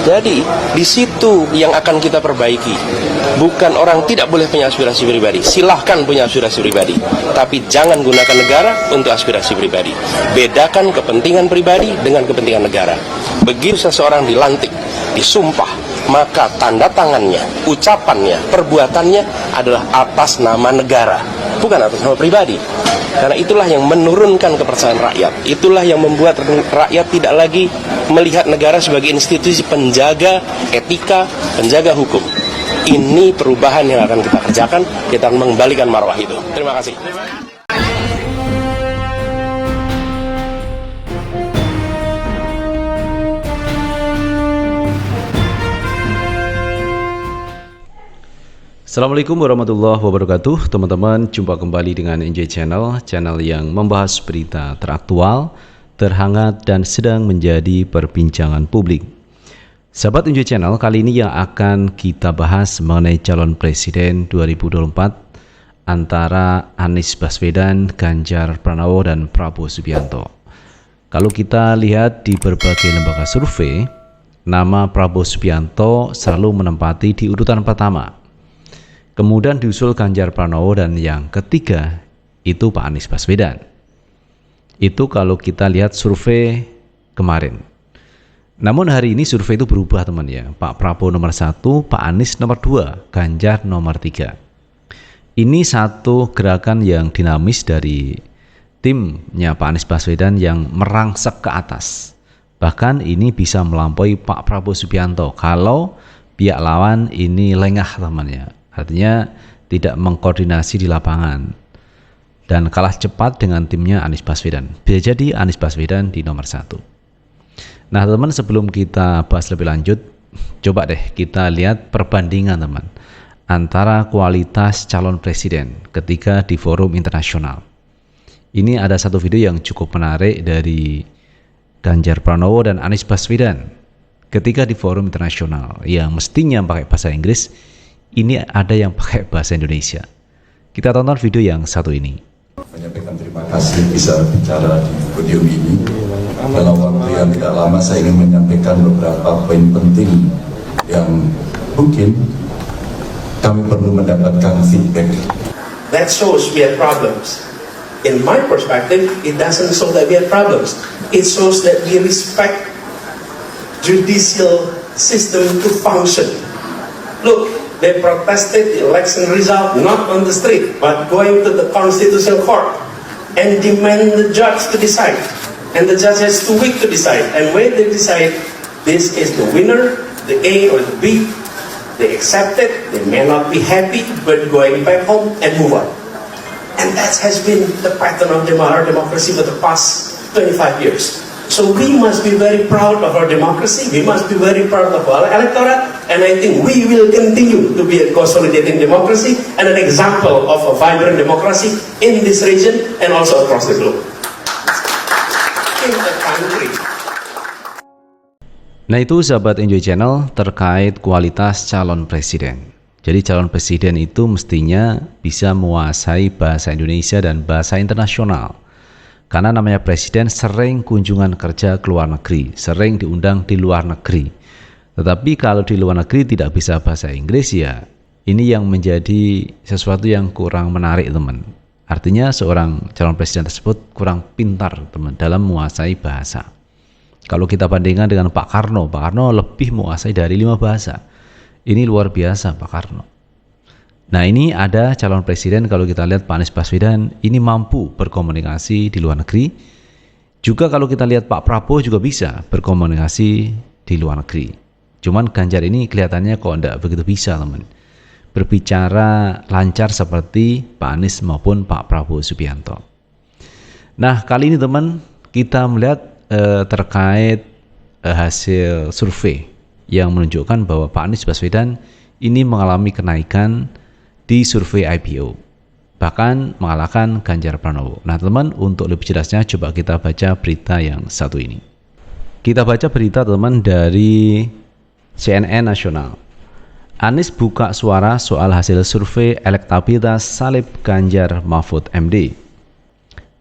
Jadi di situ yang akan kita perbaiki. Bukan orang tidak boleh punya aspirasi pribadi. Silahkan punya aspirasi pribadi, tapi jangan gunakan negara untuk aspirasi pribadi. Bedakan kepentingan pribadi dengan kepentingan negara. Begitu seseorang dilantik, disumpah, maka tanda tangannya, ucapannya, perbuatannya adalah atas nama negara, bukan atas nama pribadi. Karena itulah yang menurunkan kepercayaan rakyat. Itulah yang membuat rakyat tidak lagi melihat negara sebagai institusi penjaga etika, penjaga hukum. Ini perubahan yang akan kita kerjakan. Kita akan mengembalikan marwah itu. Terima kasih. Assalamualaikum warahmatullahi wabarakatuh. Teman-teman, jumpa kembali dengan NJ Channel, channel yang membahas berita teraktual, terhangat, dan sedang menjadi perbincangan publik. Sahabat NJ Channel, kali ini yang akan kita bahas mengenai calon presiden 2024 antara Anies Baswedan, Ganjar Pranowo, dan Prabowo Subianto. Kalau kita lihat di berbagai lembaga survei, nama Prabowo Subianto selalu menempati di urutan pertama. Kemudian diusul Ganjar Pranowo, dan yang ketiga itu Pak Anies Baswedan. Itu kalau kita lihat survei kemarin. Namun hari ini survei itu berubah teman ya. Pak Prabowo nomor 1, Pak Anies nomor 2, Ganjar nomor 3. Ini satu gerakan yang dinamis dari timnya Pak Anies Baswedan yang merangsek ke atas. Bahkan ini bisa melampaui Pak Prabowo Subianto kalau pihak lawan ini lengah temannya. Artinya tidak mengkoordinasi di lapangan dan kalah cepat dengan timnya Anies Baswedan. Bisa jadi Anies Baswedan di nomor 1. Nah teman, sebelum kita bahas lebih lanjut, coba deh kita lihat perbandingan teman antara kualitas calon presiden ketika di forum internasional. Ini ada satu video yang cukup menarik dari Ganjar Pranowo dan Anies Baswedan ketika di forum internasional yang mestinya pakai bahasa Inggris. Ini ada yang pakai bahasa Indonesia. Kita tonton video yang satu ini. Menyampaikan terima kasih bisa bicara di podium ini. Dalam waktu yang tidak lama saya ingin menyampaikan beberapa poin penting yang mungkin kami perlu mendapatkan feedback. That shows we have problems. In my perspective, it doesn't show that we have problems. It shows that we respect judicial system to function. Look, they protested the election result not on the street, but going to the Constitutional Court and demand the judge to decide. And the judge has 2 weeks to decide. And when they decide this is the winner, the A or the B, they accept it. They may not be happy, but going back home and move on. And that has been the pattern of our democracy for the past 25 years. So we must be very proud of our democracy. We must be very proud of our electorate. And I think we will continue to be a consolidating democracy and an example of a vibrant democracy in this region and also across the globe. In the country. Nah itu sahabat Enjoy Channel terkait kualitas calon presiden. Jadi calon presiden itu mestinya bisa menguasai bahasa Indonesia dan bahasa internasional. Karena namanya presiden sering kunjungan kerja ke luar negeri, sering diundang di luar negeri. Tetapi kalau di luar negeri tidak bisa bahasa Inggris, ya ini yang menjadi sesuatu yang kurang menarik teman. Artinya seorang calon presiden tersebut kurang pintar teman dalam menguasai bahasa. Kalau kita bandingkan dengan Pak Karno lebih menguasai dari 5 bahasa. Ini luar biasa Pak Karno. Nah ini ada calon presiden, kalau kita lihat Pak Anies Baswedan ini mampu berkomunikasi di luar negeri. Juga kalau kita lihat Pak Prabowo juga bisa berkomunikasi di luar negeri. Cuman Ganjar ini kelihatannya kok enggak begitu bisa teman. Berbicara lancar seperti Pak Anies maupun Pak Prabowo Subianto. Nah kali ini teman kita melihat terkait hasil survei yang menunjukkan bahwa Pak Anies Baswedan ini mengalami kenaikan di survei IPO, bahkan mengalahkan Ganjar Pranowo. Nah teman, untuk lebih jelasnya coba kita baca berita yang satu ini. Kita baca berita teman dari CNN Nasional. Anies buka suara soal hasil survei elektabilitas salib Ganjar Mahfud MD.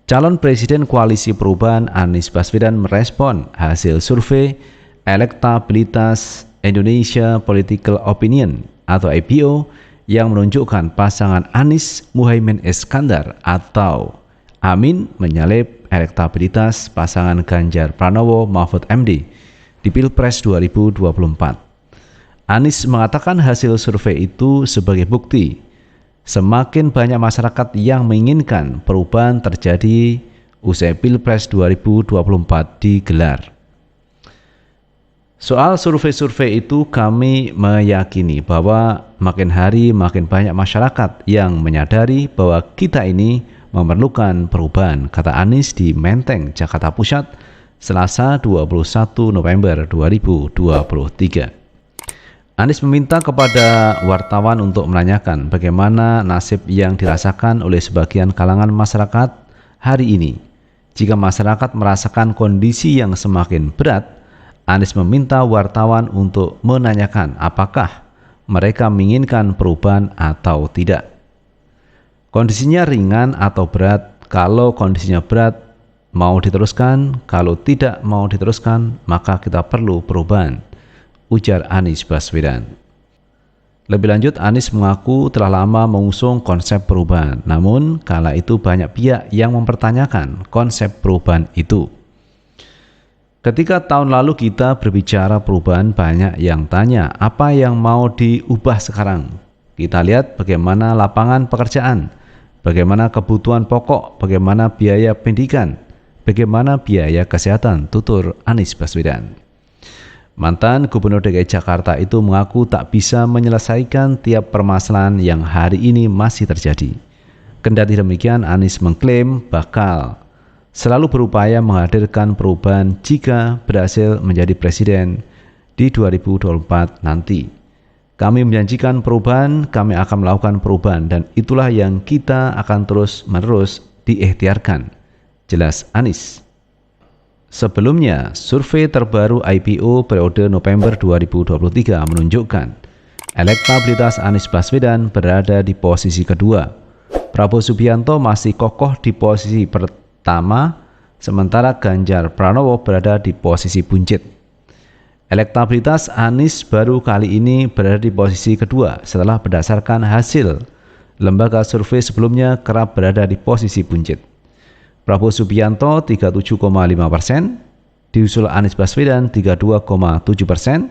Calon Presiden Koalisi Perubahan Anies Baswedan merespon hasil survei elektabilitas Indonesia Political Opinion atau IPO yang menunjukkan pasangan Anies Muhaimin Iskandar atau Amin menyalip elektabilitas pasangan Ganjar Pranowo Mahfud MD di Pilpres 2024. Anies mengatakan hasil survei itu sebagai bukti semakin banyak masyarakat yang menginginkan perubahan terjadi usai Pilpres 2024 digelar. Soal survei-survei itu kami meyakini bahwa makin hari makin banyak masyarakat yang menyadari bahwa kita ini memerlukan perubahan, kata Anies di Menteng, Jakarta Pusat, Selasa 21 November 2023. Anies meminta kepada wartawan untuk menanyakan bagaimana nasib yang dirasakan oleh sebagian kalangan masyarakat hari ini. Jika masyarakat merasakan kondisi yang semakin berat, Anies meminta wartawan untuk menanyakan apakah mereka menginginkan perubahan atau tidak. Kondisinya ringan atau berat? Kalau kondisinya berat, mau diteruskan. Kalau tidak mau diteruskan, maka kita perlu perubahan, ujar Anies Baswedan. Lebih lanjut, Anies mengaku telah lama mengusung konsep perubahan, namun kala itu banyak pihak yang mempertanyakan konsep perubahan itu. Ketika tahun lalu kita berbicara perubahan, banyak yang tanya apa yang mau diubah sekarang. Kita lihat bagaimana lapangan pekerjaan, bagaimana kebutuhan pokok, bagaimana biaya pendidikan, bagaimana biaya kesehatan, tutur Anies Baswedan. Mantan Gubernur DKI Jakarta itu mengaku tak bisa menyelesaikan tiap permasalahan yang hari ini masih terjadi. Kendati demikian, Anies mengklaim bakal selalu berupaya menghadirkan perubahan jika berhasil menjadi presiden di 2024 nanti. Kami menjanjikan perubahan, kami akan melakukan perubahan, dan itulah yang kita akan terus-menerus diikhtiarkan, jelas Anies. Sebelumnya, survei terbaru IPO periode November 2023 menunjukkan elektabilitas Anies Baswedan berada di posisi kedua. Prabowo Subianto masih kokoh di posisi pertama, sementara Ganjar Pranowo berada di posisi buncit. Elektabilitas Anies baru kali ini berada di posisi kedua setelah berdasarkan hasil lembaga survei sebelumnya kerap berada di posisi buncit. Prabowo Subianto 37,5%, diusul Anies Baswedan 32,7%,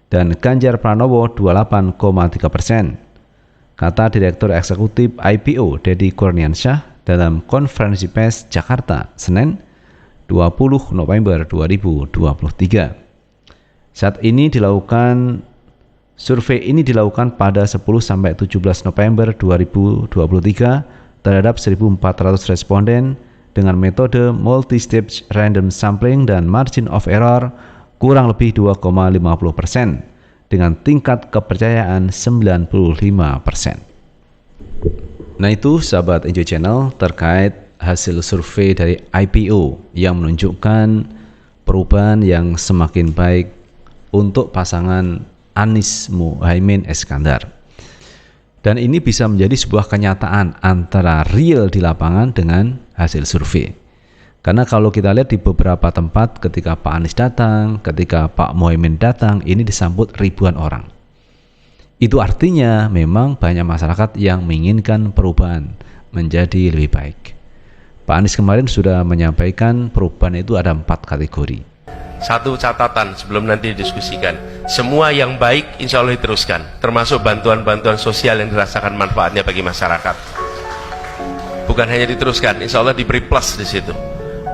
dan Ganjar Pranowo 28,3%. Kata Direktur Eksekutif IPO Deddy Kurniansyah dalam konferensi pers Jakarta, Senin 20 November 2023. Saat ini survei ini dilakukan pada 10-17 November 2023 terhadap 1.400 responden dengan metode multi-stage random sampling dan margin of error kurang lebih 2,50% dengan tingkat kepercayaan 95%. Nah itu sahabat Enjoy Channel terkait hasil survei dari IPO yang menunjukkan perubahan yang semakin baik untuk pasangan Anies Muhaimin Iskandar. Dan ini bisa menjadi sebuah kenyataan antara real di lapangan dengan hasil survei. Karena kalau kita lihat di beberapa tempat ketika Pak Anies datang, ketika Pak Muhaimin datang, ini disambut ribuan orang. Itu artinya memang banyak masyarakat yang menginginkan perubahan menjadi lebih baik. Pak Anies kemarin sudah menyampaikan perubahan itu ada 4 kategori. Satu catatan sebelum nanti didiskusikan, semua yang baik insya Allah diteruskan, termasuk bantuan-bantuan sosial yang dirasakan manfaatnya bagi masyarakat. Bukan hanya diteruskan, insya Allah diberi plus di situ.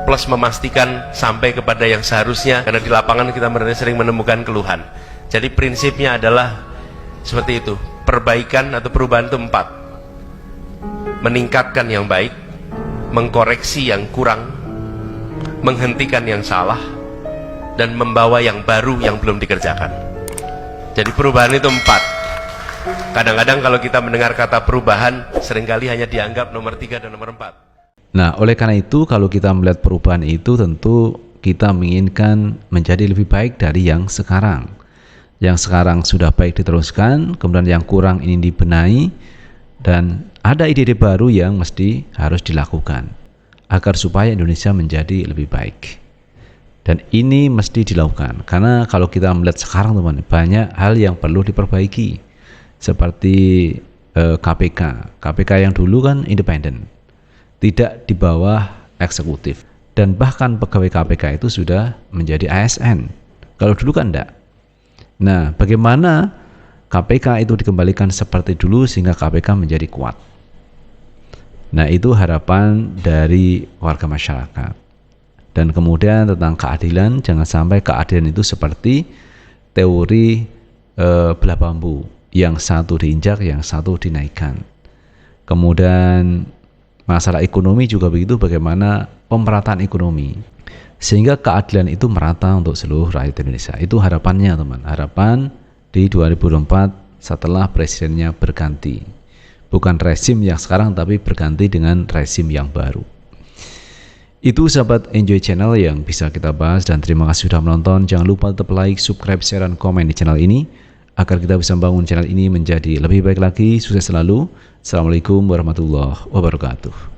Plus memastikan sampai kepada yang seharusnya, karena di lapangan kita sering menemukan keluhan. Jadi prinsipnya adalah seperti itu, perbaikan atau perubahan itu 4. Meningkatkan yang baik, mengkoreksi yang kurang, menghentikan yang salah, dan membawa yang baru yang belum dikerjakan. Jadi perubahan itu 4. Kadang-kadang kalau kita mendengar kata perubahan, seringkali hanya dianggap nomor 3 dan nomor 4. Nah, oleh karena itu kalau kita melihat perubahan itu tentu kita menginginkan menjadi lebih baik dari yang sekarang. Yang sekarang sudah baik diteruskan, kemudian yang kurang ini dibenahi, dan ada ide-ide baru yang mesti harus dilakukan agar supaya Indonesia menjadi lebih baik. Dan ini mesti dilakukan, karena kalau kita melihat sekarang teman, banyak hal yang perlu diperbaiki. Seperti KPK yang dulu kan independen, tidak di bawah eksekutif. Dan bahkan pegawai KPK itu sudah menjadi ASN. Kalau dulu kan enggak. Nah, bagaimana KPK itu dikembalikan seperti dulu sehingga KPK menjadi kuat? Nah, itu harapan dari warga masyarakat. Dan kemudian tentang keadilan, jangan sampai keadilan itu seperti teori belah bambu, yang satu diinjak, yang satu dinaikkan. Kemudian masalah ekonomi juga begitu, bagaimana pemerataan ekonomi sehingga keadilan itu merata untuk seluruh rakyat Indonesia. Itu harapannya teman, harapan di 2024 setelah presidennya berganti, bukan rezim yang sekarang tapi berganti dengan rezim yang baru. Itu sahabat Enjoy Channel yang bisa kita bahas, dan terima kasih sudah menonton. Jangan lupa tetap like, subscribe, share, dan komen di channel ini agar kita bisa membangun channel ini menjadi lebih baik lagi. Sukses selalu. Assalamualaikum warahmatullahi wabarakatuh.